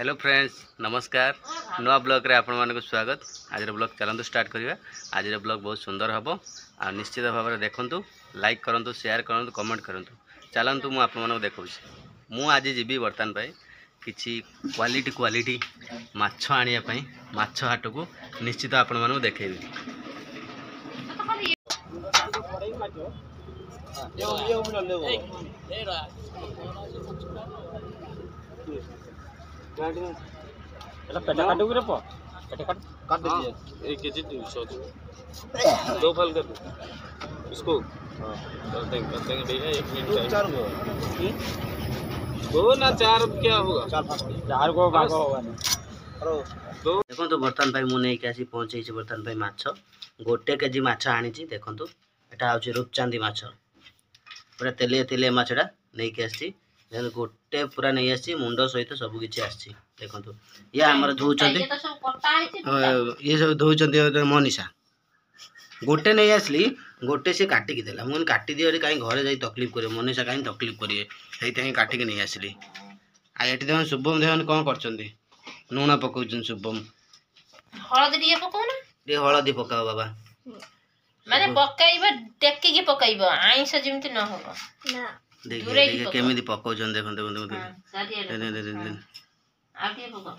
Hello friends नमस्कार नुआ blog रे आपण मानक स्वागत। आज ब्लॉग चलतु स्टार्ट करिया। आज ब्लॉग बहुत सुंदर हम आ निश्चित भाव में देखंतु लाइक करंतु शेयर करंतु कमेंट करंतु। चलतु मु आपण मानक देखौछि मु आज जीवी बर्तन पाई किछि क्वालिटी माछ आनिया पई माछ हाट को निश्चित आपण मानक देखैबी। पेटा काटू रे पो पेटा काट दीजिए 1 केजी 200 दो फल कर दो इसको करते हैं भैया 1 मिनट चार दो ना चार क्या होगा चार को भाग होगा दो देखो तो बर्तन भाई मुझे नहीं आसी पहुँचे बर्तन भाई माछ गोटे केजी माछ आनी देखो एटा हूँ रूपचांदी माछ पूरा तेलिया तेलिया माछटा नहीं आसी गोटे पूरा नहीं आसी मुंड सहित सब किसी आसी देखो ये आमर धोचंदी ये सब धोचंदी मनीषा गोटे नहीं आसली गोटे सी काटिकी देला मुझे काटी दिए कहीं घरे जाई तकलीफ करे मनीषा कहीं तकलीफ करिए से काटिकी नहीं आसली आ ये देखो शुभम देखो कौन करछंदी लुण पकाउछन शुभम हळदी पकाउना टे हळदी पकाओ बाबा माने पकाइबा टेकी के पकाइबा आइंसा जेमति न होबो ना देख केमिति पकाउछन देखो देखो देखो आगे पकाओ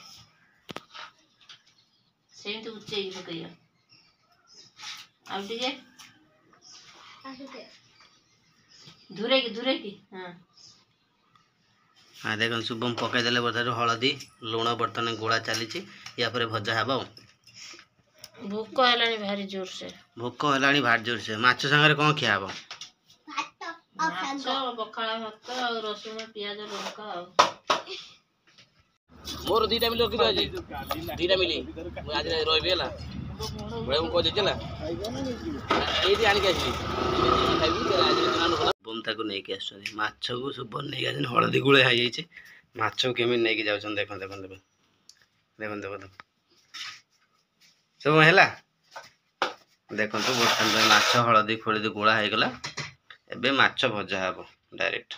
सेमति उच्चे पकाइया आउटे धुरे की हां हाँ देख शुभम पकई देले बर्तन हलदी लुण बर्तन गोला चली या पर भजा हे भोक है भारी जोर से भोक है भारी जोर से माछ संगे कौन खिया हम पखाड़ा भात और रसुण पियाज लंका मोर दीटा मिली रखि आज दीटा मिली मैं आज रहबे हला बड़े को देचला एदी आनी के आसी खाइबी तेरा आज नानु बम ताको नै के आछन माछ को सब नै आछन हळदी गुळे हाई जाई माछ केमि नै के जाउछन देखन देखन देखन देखन सब हैला देखन तो बर्तन में माछ हळदी खोली गोळा हाई गला एबे माछ भजा हबो डायरेक्ट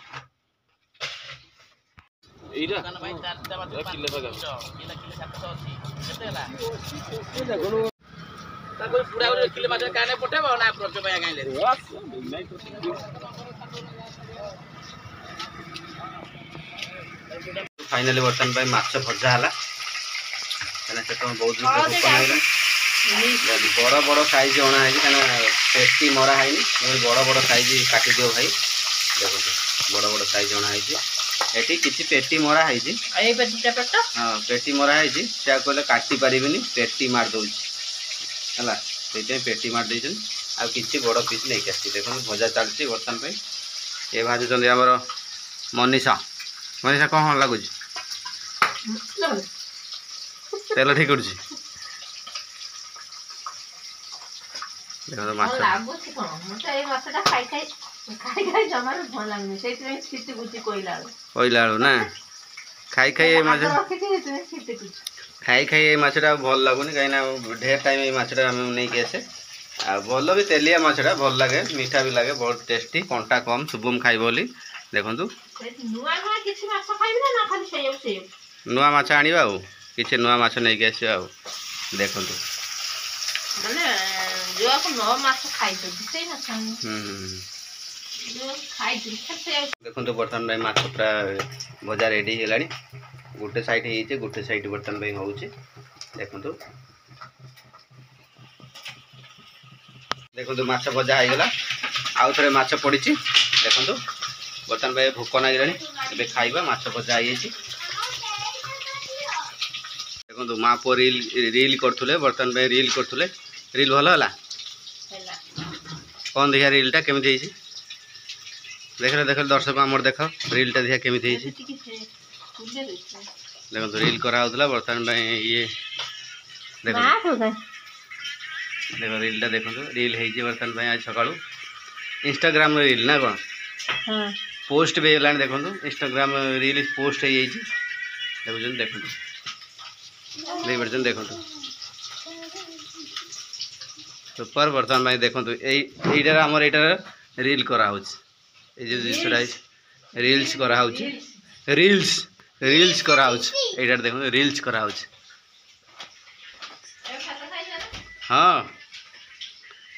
एरा कान भाई 4 किलो बगा किलो 780 केतेला ताको पूरा किलो माछ काने पठेबो ना प्रजो भाई गाइले फाइनली बर्तन भाई माछ भजा हला कना से तो बहुत बड़ बड़ साइज अणा है पेटी मरा है बड़ बड़ साइज काटी दियो भाई देखो बड़ बड़ साइज अणा है एटी किछि पेटी मरा है ए पेटीटा पेट हां पेटी मरा है त्या कहले काटी परिबिनी पेटी मार दउ हला सेते पेटी मार देछन आ किछि बड़ पीस नै आसी देखो भजा चलछि बर्तन पे ए भाजु चंदी हमर मनीषा मनीषा कौन लागु तेल ठीक कर देखो माछ लागु छी कोन मते ए माछटा खाई जमार भल लागनी सेति सिटी गुटी कोइला ना खाई खाई माछ खाई खाई माछटा भल लागुनी कहीं ना ढेर टाइम ए माछटा हम नहीं के आसे आ भल भी तेलिया माछटा भल लागे मीठा भी लागे बहुत टेस्टी कंटा कम शुभम खाई बोली देखंतु नुआ नुआ किछि माछ खाइबे ना खाली से नुआ माछ आनिबा आ किछि नुआ माछ नहीं के आसे आ देखंतु माने जो आप नो माछ खाइ तो दिसै ना छन जो खाइ दिसै देखंतु बर्तन भाई माछ पूरा भजा रेडी हेलानी गोटे साइड हे गोटे साइड बर्तन भाई होउची देखंतु देखंतु माछ भजा हो गला आउ थरे माछ पड़ीची देखंतु बर्तन भाई भोक नागिलानी एबे खाइबा माछ भजा आइछि देखंतु मा पर रील करथुले बर्तन भाई रील करथुले रील भलो हला कौन देखा रीलटा केमिति हेछि देख दर्शक आमर देख रीलटा देखा केमिति हेछि देखो रील करा होतला बर्तन भाई ये देखो देखो रीलटा देखो रील हेछि बर्तन भाई आज सकाळू इंस्टाग्राम रील ना कोन हां पोस्ट भी हेलानी देखो इंस्टाग्राम रील पोस्ट हो जाइए देखुन देखो नहीं बर्तन देखो सुपर बर्तन भाई देखो यहीटार आमर यहीटार रील करा रील्स करा रील्स ରିଲ୍ସ କରାଉଛି ଏଇଟା ଦେଖନ୍ତୁ ରିଲ୍ସ କରାଉଛି। ହଁ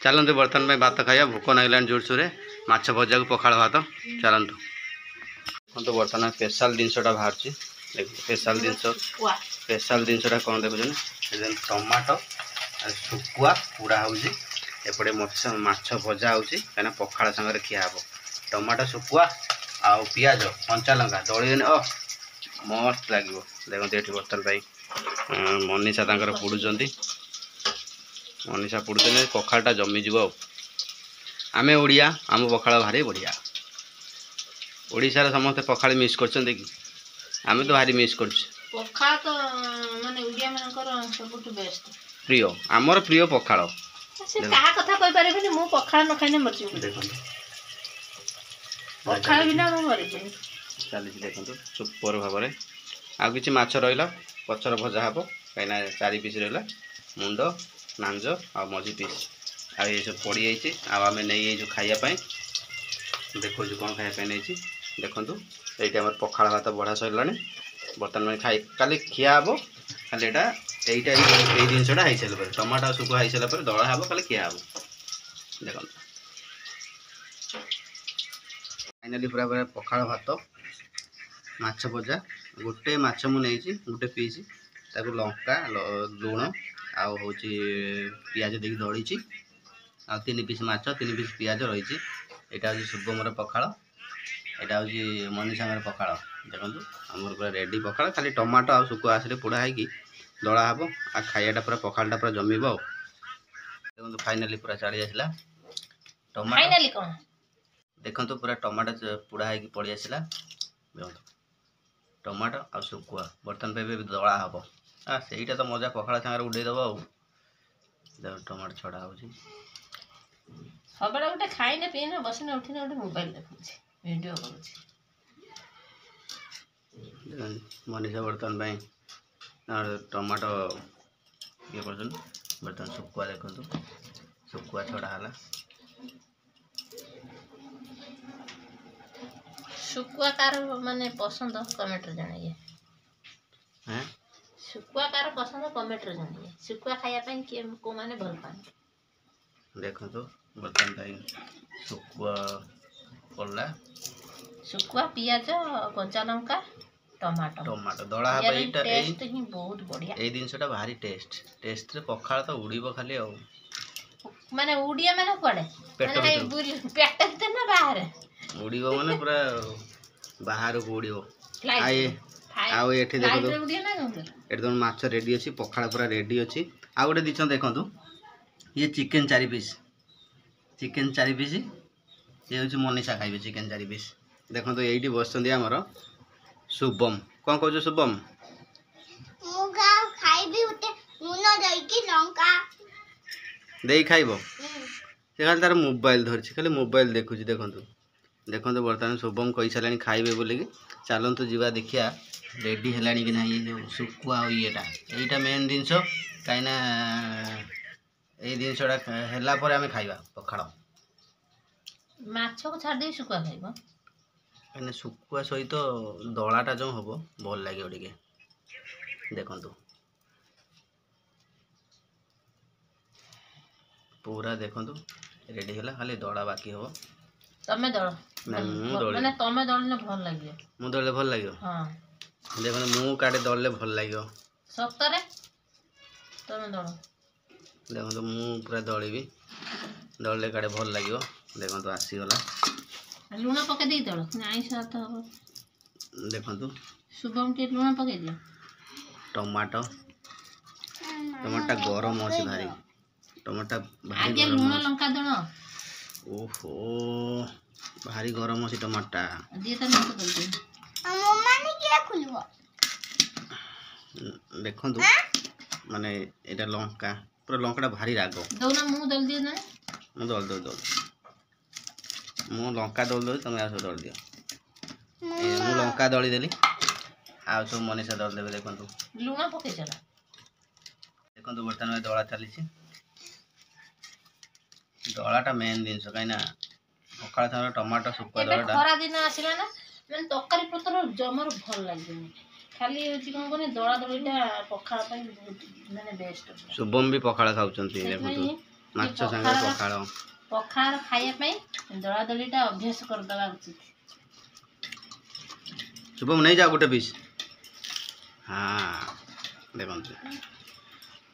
ଚାଲନ୍ତୁ ବର୍ତ୍ତମାନ ପାଇଁ ଭାତ ଖାଇବା ଭୋକ ଲାଗିଲାଣି ଜୋରସୋରେ ମାଛ ଭଜାକୁ ପଖାଳ ଭାତ ଚାଲନ୍ତୁ। ଦେଖନ୍ତୁ ବର୍ତ୍ତମାନ ସ୍ପେଶାଲ ଜିନିଷଟା ବାହାରୁଛି ସ୍ପେଶାଲ ଜିନିଷଟା କ'ଣ ଦେଖୁଛନ୍ତି ଟମାଟୋ ଆଉ ଶୁଖୁଆ ପୋଡ଼ା ହେଉଛି ଏପଟେ ମାଛ ଭଜା ହେଉଛି କାହିଁକିନା ପଖାଳ ସାଙ୍ଗରେ ଖିଆ ହେବ। ଟମାଟୋ ଶୁଖୁଆ ଆଉ ପିଆଜ କଞ୍ଚା ଲଙ୍କା ଦଳିଦେଲେ ମସ୍ତ ଲାଗିବ। ଦେଖନ୍ତୁ ଏଠି ବର୍ତ୍ତମାନ ପାଇଁ ମନୀଷା ତାଙ୍କର ପୋଡ଼ୁଛନ୍ତି ପଖାଳଟା ଜମିଯିବ ଆଉ। ଆମେ ଓଡ଼ିଆ ଆମ ପଖାଳ ଭାରି ବଢ଼ିଆ। ଓଡ଼ିଶାରେ ସମସ୍ତେ ପଖାଳ ମିସ୍ କରୁଛନ୍ତି କି? ଆମେ ତ ଭାରି ମିସ୍ କରୁଛୁ ପଖାଳ ତ ମାନେ ଓଡ଼ିଆ ମାନଙ୍କର ସବୁଠୁ ବେଷ୍ଟ ପ୍ରିୟ ଆମର ପ୍ରିୟ ପଖାଳ। ସେ କାହା କଥା କହିପାରିବିନି ମୁଁ ପଖାଳ ନ ଖାଇଲେ ମରିଯିବି। ଦେଖନ୍ତୁ ପଖାଳ ବିନା ମୁଁ ମରିଯିବି। ଚାଲିଛି ଦେଖନ୍ତୁ ସୁପର ଭାବରେ। ଆଉ କିଛି ମାଛ ରହିଲା ପଛର ଭଜା ହେବ କାହିଁକିନା 4 ପିସ୍ ରହିଲା ମୁଣ୍ଡ ନାଞ୍ଜ ଆଉ ମଝି ପିସ୍ ଆଉ ଏସବୁ ପଡ଼ିଯାଇଛି। ଆଉ ଆମେ ନେଇଯାଇଛୁ ଖାଇବା ପାଇଁ ଦେଖାଉଛୁ କ'ଣ ଖାଇବା ପାଇଁ ନେଇଛି ଦେଖନ୍ତୁ। ଏଇଠି ଆମର ପଖାଳ ଭାତ ବଢ଼ା ସରିଲାଣି ବର୍ତ୍ତମାନ କାଲି ଖିଆ ହେବ। ଖାଲି ଏଇ ଜିନିଷଟା ହେଇସାରିଲା ପରେ ଟମାଟୋ ଶୁଖୁଆ ହେଇସାରିଲା ପରେ ଦଳା ହେବ ଖାଲି ଖିଆ ହେବ। ଦେଖନ୍ତୁ ଫାଇନାଲି ପୁରା ପଖାଳ ଭାତ ମାଛ ଭଜା ଗୋଟେ ମାଛ ମୁଁ ନେଇଛି ଗୋଟେ ପିସ୍ ତାକୁ ଲଙ୍କା ଲୁଣ ଆଉ ହେଉଛି ପିଆଜ ଦେଇକି ଦଳିଛି ଆଉ 3 ପିସ୍ ମାଛ 3 ପିସ୍ ପିଆଜ ରହିଛି। ଏଇଟା ହେଉଛି ଶୁଭମର ପଖାଳ ଏଇଟା ହେଉଛି ମନୀଷାଙ୍କର ପଖାଳ। ଦେଖନ୍ତୁ ଆମର ପୁରା ରେଡ଼ି ପଖାଳ ଖାଲି ଟମାଟୋ ଆଉ ଶୁଖୁଆ ଆସିଲେ ପୋଡ଼ା ହେଇକି ଦଳା ହେବ ଆଉ ଖାଇବାଟା ପୁରା ପଖାଳଟା ପୁରା ଜମିବ ଆଉ। ଦେଖନ୍ତୁ ଫାଇନାଲି ପୁରା ଚାଲି ଆସିଲା ଟମାଟୋ ଦେଖନ୍ତୁ ପୁରା ଟମାଟୋ ପୋଡ଼ା ହେଇକି ପଳେଇ ଆସିଲା। ଦେଖନ୍ତୁ ଟମାଟୋ ଆଉ ଶୁଖୁଆ ବର୍ତ୍ତମାନ ପାଇଁ ଏବେ ଦଳା ହେବ ସେଇଟା ତ ମଜା ପଖାଳ ସାଙ୍ଗରେ ଉଡ଼େଇଦେବ ଆଉ। ଦେଖନ୍ତୁ ଟମାଟୋ ଛଡ଼ା ହେଉଛି ସବୁବେଳେ ଗୋଟେ ଖାଇନେ ପିଇନେ ବସିନେ ଉଠିନେ ଗୋଟେ ମୋବାଇଲ ଦେଖୁଛି ଭିଡ଼ିଓ କରୁଛି। ମନୀଷା ବର୍ତ୍ତମାନ ପାଇଁ ଟମାଟୋ ଇଏ କରୁଛନ୍ତି। ବର୍ତ୍ତମାନ ଶୁଖୁଆ ଦେଖନ୍ତୁ ଶୁଖୁଆ ଛଡ଼ା ହେଲା। ଶୁଖୁଆ କାର ମାନେ ପସନ୍ଦ କମେଣ୍ଟରେ ଜଣାଇଏ। ଶୁଖୁଆ କାର ପସନ୍ଦ କମେଣ୍ଟରେ ଜଣାଇଏ। ଶୁଖୁଆ ଖାଇବା ପାଇଁ କିଏ କୋଉମାନେ ଭଲ ପାଆନ୍ତି। ଦେଖନ୍ତୁ ବର୍ତ୍ତମାନ ପାଇଁ ଶୁଖୁଆ ପଡ଼ିଲା ଶୁଖୁଆ ପିଆଜ କଞ୍ଚା ଲଙ୍କା ଟମାଟୋ ଦଳା ହେବ। ଏଇଟା ହିଁ ବହୁତ ବଢ଼ିଆ। ଏଇ ଜିନିଷଟା ଭାରି ଟେଷ୍ଟରେ ପଖାଳ ତ ଉଡ଼ିବ ଖାଲି ଆଉ। ମାନେ ଉଡ଼ିଆ ମାନେ କୁଆଡ଼େ ପେଟ ଭିତରେ ନା ବାହାରେ ଉଡ଼ିବ ମାନେ ପୁରା ବାହାରକୁ ଉଡ଼ିବ। ଆଉ ଏଠି ଦେଖନ୍ତୁ ଏଠି ତମ ମାଛ ରେଡ଼ି ଅଛି ପଖାଳ ପୁରା ରେଡ଼ି ଅଛି। ଆଉ ଗୋଟେ ଦେଇଛନ୍ତି ଦେଖନ୍ତୁ ଇଏ ଚିକେନ୍ 4 ପିସ୍ ଇଏ ହେଉଛି ମନୀଷା ଖାଇବେ ଚିକେନ୍ 4 ପିସ୍। ଦେଖନ୍ତୁ ଏଇଠି ବସିଛନ୍ତି ଆମର ଶୁଭମ। କ'ଣ କହୁଛୁ ଶୁଭମ? ଦେଇ ଖାଇବ ସେ ଖାଲି ତାର ମୋବାଇଲ ଧରିଛି ଖାଲି ମୋବାଇଲ ଦେଖୁଛି। ଦେଖନ୍ତୁ ବର୍ତ୍ତମାନ ଶୁଭମ କହିସାରିଲାଣି ଖାଇବେ ବୋଲିକି। ଚାଲନ୍ତୁ ଯିବା ଦେଖିବା ରେଡ଼ି ହେଲାଣି କି ନାହିଁ। ଯେଉଁ ଶୁଖୁଆ ଆଉ ଏଇଟା ମେନ୍ ଜିନିଷ କାହିଁକିନା ଏଇ ଜିନିଷଟା ହେଲା ପରେ ଆମେ ଖାଇବା ପଖାଳ। ମାଛକୁ ଛାଡ଼ିଦେଇ ଶୁଖୁଆ ଖାଇବ କାହିଁକିନା ଶୁଖୁଆ ସହିତ ଦଳାଟା ଯେଉଁ ହେବ ଭଲ ଲାଗିବ ଟିକେ। ଦେଖନ୍ତୁ ପୁରା ଦେଖନ୍ତୁ ରେଡ଼ି ହେଲା ଖାଲି ଦଳା ବାକି ହେବ। ତମେ ଦଳ ମାନେ ତମେ ଦଳିଲେ ଭଲ ଲାଗିବ। ମୁଁ ଦଳିଲେ ଭଲ ଲାଗିବ। ଦେଖନ୍ତୁ ମୁଁ କାଟେ ଦଳିଲେ ଭଲ ଲାଗିବ ସତରେ ତମେ ଦଳ। ଦେଖନ୍ତୁ ମୁଁ ପୁରା ଦଳିବି ଦଳିଲେ କାଟେ ଭଲ ଲାଗିବ। ଦେଖନ୍ତୁ ଆସିଗଲା ଲୁଣ ପକେଇ ଦେଇ ଦଳ ଆଇଁଷ ତ ହବ। ଦେଖନ୍ତୁ ଶୁଭମ ଟିକେ ଲୁଣ ପକେଇ ଦିଅ। ଟମାଟୋଟା ଗରମ ଅଛି ଭାରି ଆଗେ ଲୁଣ ଲଙ୍କା ଦଳ। ଓହୋ ଭାରି ଗରମ ଅଛି ଟମାଟୋଟା। ଦେଖନ୍ତୁ ମାନେ ଏଇଟା ଲଙ୍କା ପୁରା ଲଙ୍କାଟା ଭାରି ରାଗ। ଦଉନା ମୁଁ ଦଳି ଦିଏ ନା ମୁଁ ଲଙ୍କା ଦଳି ତମେ ଆଉ ସବୁ ଦଳି ଦିଅ। ମୁଁ ଲଙ୍କା ଦଳି ଦେଲି ଆଉ ସବୁ ମନୀଷା ଦଳି ଦେବେ। ଦେଖନ୍ତୁ ଲୁଣ ପକେଇଛ ନା। ଦେଖନ୍ତୁ ବର୍ତ୍ତମାନ ଦଳା ଚାଲିଛି। ଦଳାଟା ମେନ୍ ଜିନିଷ କାହିଁକିନା ପଖାଳ ସାଙ୍ଗରେ ଟମାଟୋ ଶୁଖୁଆ ଦଳାଟା। ଖରା ଦିନ ଆସିଲା ନା ମାନେ ତରକାରୀ ପତ୍ର ଜମାରୁ ଭଲ ଲାଗିବନି। ଖାଲି ହେଉଛି କ'ଣ କହନି ଦଳା ଦଳିଟା ପଖାଳ ପାଇଁ ବହୁତ ମାନେ ବେଷ୍ଟ। शुभम भी पखाड़ खाउचंती देखंतु माछ संगे पखाड़ ପଖାଳ ଖାଇବା ପାଇଁ ଦଳା ଦଳିଟା ଅଭ୍ୟାସ କରିଦେବା ଉଚିତ। शुभम नहीं जा गोटे पीस हाँ देखंतु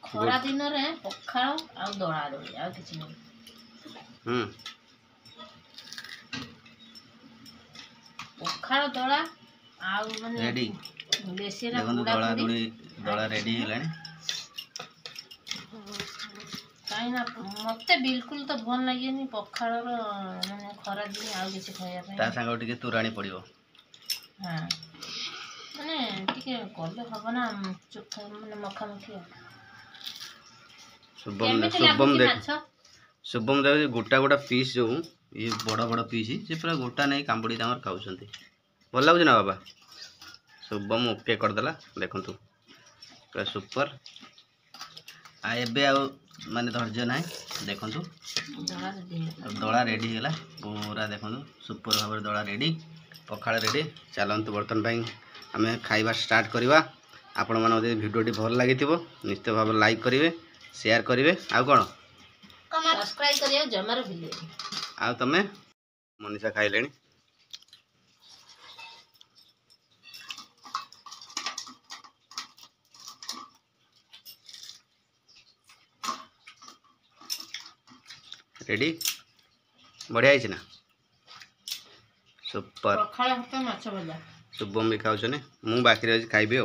ଖରା ଦିନରେ ପଖାଳ ଆଉ ଦଳା ଦଳି ଆଉ କିଛି ନାହିଁ। ପଖାଳ ଦଳା ଆଉ ମାନେ रेडी ବେଶୀ ନା देखंतु ବୁଡ଼ା दळा ବୁଡ଼ି दुड़ी दळा रेडी हेलानी କାହିଁକି ନା ମତେ ବିଲକୁଲ ତ ଭଲ ଲାଗେନି ପଖାଳର ମାନେ ଖରା ଦିନେ ଆଉ କିଛି ଖାଇବା ପାଇଁ। ता संग टिके तुराणी पड़िबो ହଁ ମାନେ ଟିକେ କଲେ ହବ ନା ଚୋଖା ମାନେ ମଖାମଖି। शुभम କେମିତି शुभम ଲାଗୁଛି देख ମାଛ? शुभम देख गोटा गोटा पीस जो ये बड़ा बड़ा पीस से पूरा गोटा नहीं कांबड़ी तमर खाउचंती भल लागुछ ना बाबा। शुभम ओके कर देला देखंतु पूरा सुपर आ एबे आ माने धैर्य ना देखंतु दड़ा रेडी हैला पूरा देखंतु सुपर भाव दड़ा रेडी पखाड़ रेडी चलंतु बर्तन पाई आमे खाइबा स्टार्ट करवा। आपण मन वीडियोटी भल लगी निश्चित भाव लाइक करेंगे शेयर करेंगे आउ कौन सब्सक्राइब करियो जमार भिले आ तमे मनीषा खाइले रेडी बढ़िया है ना सुपर पखाळ हात माछ भजा शुभम भी खाऊँ मु बाकी रही खाइबी।